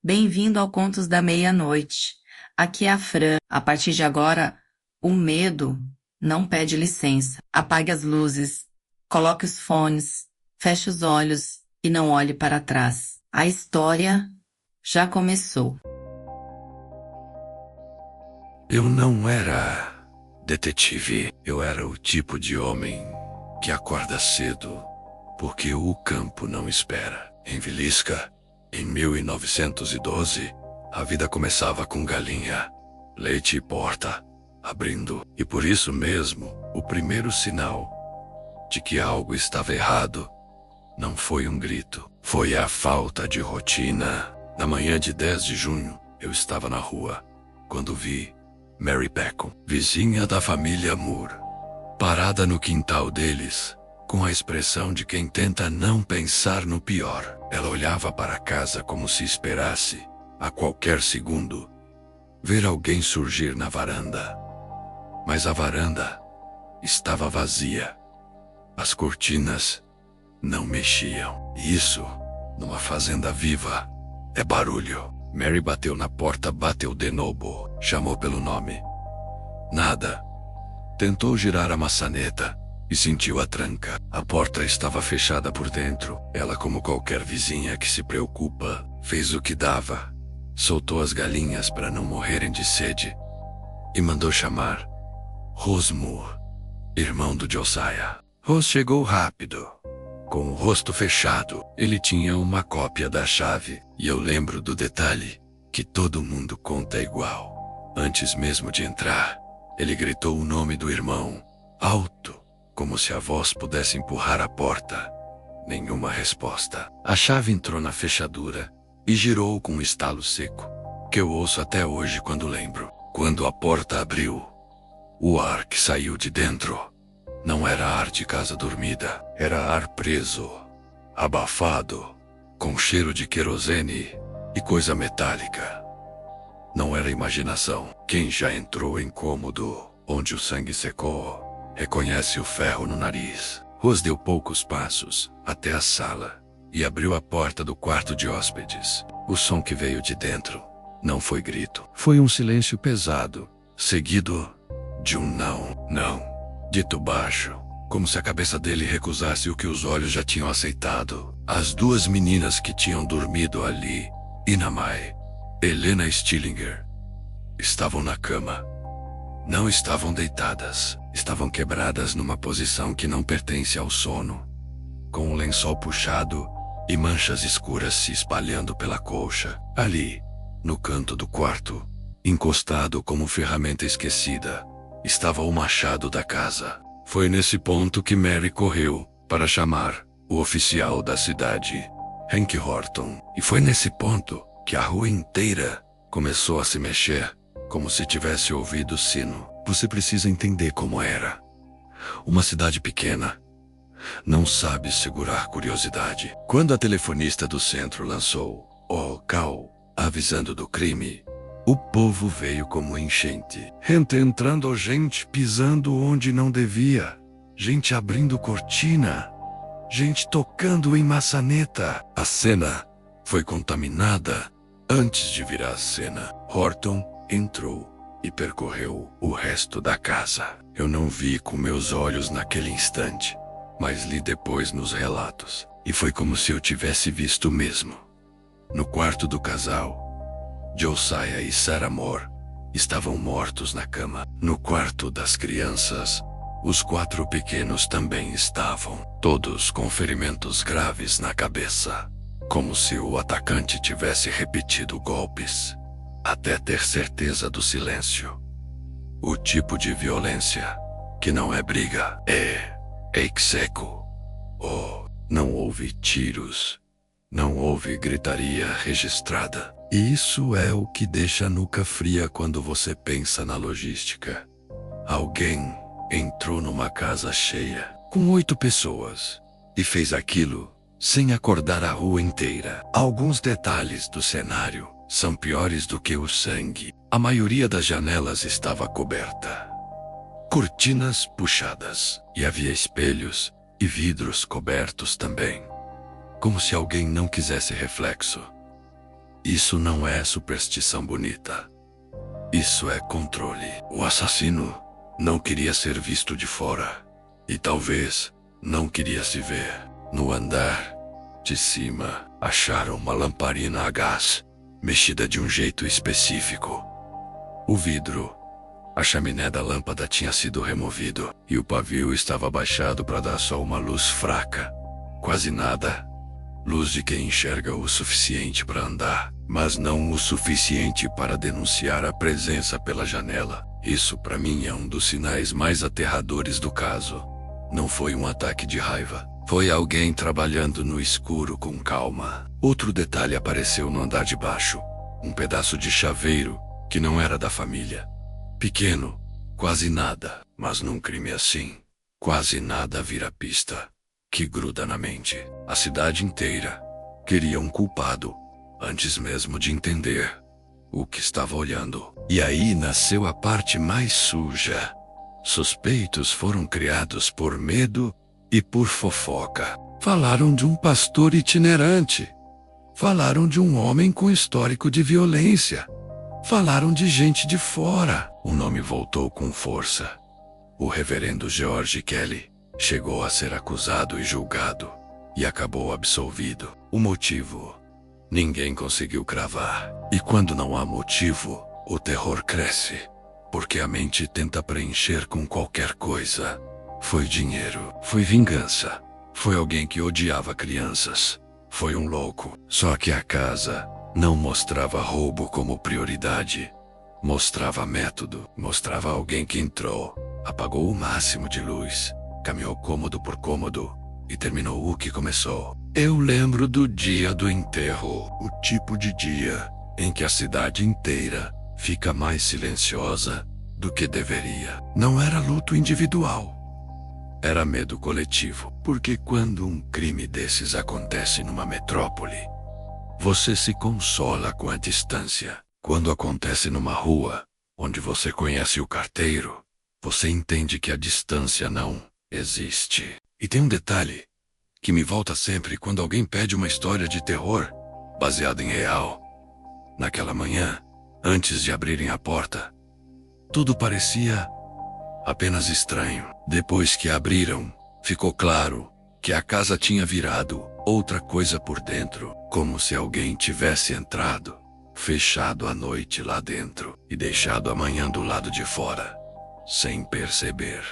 Bem-vindo ao Contos da Meia-Noite. Aqui é a Fran. A partir de agora, o medo não pede licença. Apague as luzes, coloque os fones, feche os olhos e não olhe para trás. A história já começou. Eu não era detetive. Eu era o tipo de homem que acorda cedo porque o campo não espera. Em Vilisca, em 1912, a vida começava com galinha, leite e porta abrindo. E por isso mesmo, o primeiro sinal de que algo estava errado não foi um grito, foi a falta de rotina. Na manhã de 10 de junho, eu estava na rua quando vi Mary Bacon, vizinha da família Moore, parada no quintal deles, com a expressão de quem tenta não pensar no pior. Ela olhava para a casa como se esperasse, a qualquer segundo, ver alguém surgir na varanda. Mas a varanda estava vazia. As cortinas não mexiam. Isso, numa fazenda viva, é barulho. Mary bateu na porta, bateu de novo, chamou pelo nome. Nada. Tentou girar a maçaneta e sentiu a tranca. A porta estava fechada por dentro. Ela, como qualquer vizinha que se preocupa, fez o que dava. Soltou as galinhas para não morrerem de sede e mandou chamar Rose Moore, irmão do Josiah. Rose chegou rápido, com o rosto fechado. Ele tinha uma cópia da chave, e eu lembro do detalhe que todo mundo conta igual. Antes mesmo de entrar, ele gritou o nome do irmão, alto, como se a voz pudesse empurrar a porta. Nenhuma resposta. A chave entrou na fechadura e girou com um estalo seco, que eu ouço até hoje quando lembro. Quando a porta abriu, o ar que saiu de dentro não era ar de casa dormida, era ar preso, abafado, com cheiro de querosene e coisa metálica. Não era imaginação. Quem já entrou em cômodo onde o sangue secou, reconhece o ferro no nariz. Rose deu poucos passos até a sala e abriu a porta do quarto de hóspedes. O som que veio de dentro não foi grito. Foi um silêncio pesado, seguido de um não, dito baixo, como se a cabeça dele recusasse o que os olhos já tinham aceitado. As duas meninas que tinham dormido ali, Ina May, Helena Stillinger, estavam na cama. Não estavam deitadas, estavam quebradas numa posição que não pertence ao sono, com um lençol puxado e manchas escuras se espalhando pela colcha. Ali, no canto do quarto, encostado como ferramenta esquecida, estava o machado da casa. Foi nesse ponto que Mary correu para chamar o oficial da cidade, Hank Horton. E foi nesse ponto que a rua inteira começou a se mexer, como se tivesse ouvido o sino. Você precisa entender como era. Uma cidade pequena não sabe segurar curiosidade. Quando a telefonista do centro lançou o call avisando do crime, o povo veio como enchente. Gente entrando, gente pisando onde não devia, gente abrindo cortina, gente tocando em maçaneta. A cena foi contaminada antes de virar cena. Horton entrou e percorreu o resto da casa. Eu não vi com meus olhos naquele instante, mas li depois nos relatos. E foi como se eu tivesse visto mesmo. No quarto do casal, Josiah e Sarah Moore estavam mortos na cama. No quarto das crianças, os 4 pequenos também estavam, todos com ferimentos graves na cabeça, como se o atacante tivesse repetido golpes até ter certeza do silêncio. O tipo de violência que não é briga, é execo. Oh, não houve tiros, não houve gritaria registrada. E isso é o que deixa a nuca fria quando você pensa na logística. Alguém entrou numa casa cheia, com 8 pessoas, e fez aquilo sem acordar a rua inteira. Alguns detalhes do cenário são piores do que o sangue. A maioria das janelas estava coberta, cortinas puxadas, e havia espelhos e vidros cobertos também, como se alguém não quisesse reflexo. Isso não é superstição bonita. Isso é controle. O assassino não queria ser visto de fora. E talvez não queria se ver. No andar de cima, acharam uma lamparina a gás, mexida de um jeito específico. O vidro, a chaminé da lâmpada tinha sido removido, e o pavio estava abaixado para dar só uma luz fraca. Quase nada. Luz de quem enxerga o suficiente para andar, mas não o suficiente para denunciar a presença pela janela. Isso, para mim, é um dos sinais mais aterradores do caso. Não foi um ataque de raiva. Foi alguém trabalhando no escuro com calma. Outro detalhe apareceu no andar de baixo. Um pedaço de chaveiro que não era da família. Pequeno, quase nada, mas num crime assim, quase nada vira pista que gruda na mente. A cidade inteira queria um culpado, antes mesmo de entender o que estava olhando. E aí nasceu a parte mais suja. Suspeitos foram criados por medo e por fofoca. Falaram de um pastor itinerante. Falaram de um homem com histórico de violência. Falaram de gente de fora. O nome voltou com força. O reverendo George Kelly chegou a ser acusado e julgado, e acabou absolvido. O motivo? Ninguém conseguiu cravar. E quando não há motivo, o terror cresce, porque a mente tenta preencher com qualquer coisa. Foi dinheiro, foi vingança, foi alguém que odiava crianças, foi um louco. Só que a casa não mostrava roubo como prioridade. Mostrava método, mostrava alguém que entrou, apagou o máximo de luz, caminhou cômodo por cômodo e terminou o que começou. Eu lembro do dia do enterro, o tipo de dia em que a cidade inteira fica mais silenciosa do que deveria. Não era luto individual. Era medo coletivo, porque quando um crime desses acontece numa metrópole, você se consola com a distância. Quando acontece numa rua, onde você conhece o carteiro, você entende que a distância não existe. E tem um detalhe que me volta sempre quando alguém pede uma história de terror baseada em real. Naquela manhã, antes de abrirem a porta, tudo parecia apenas estranho. Depois que abriram, ficou claro que a casa tinha virado outra coisa por dentro, como se alguém tivesse entrado, fechado a noite lá dentro e deixado amanhã do lado de fora, sem perceber.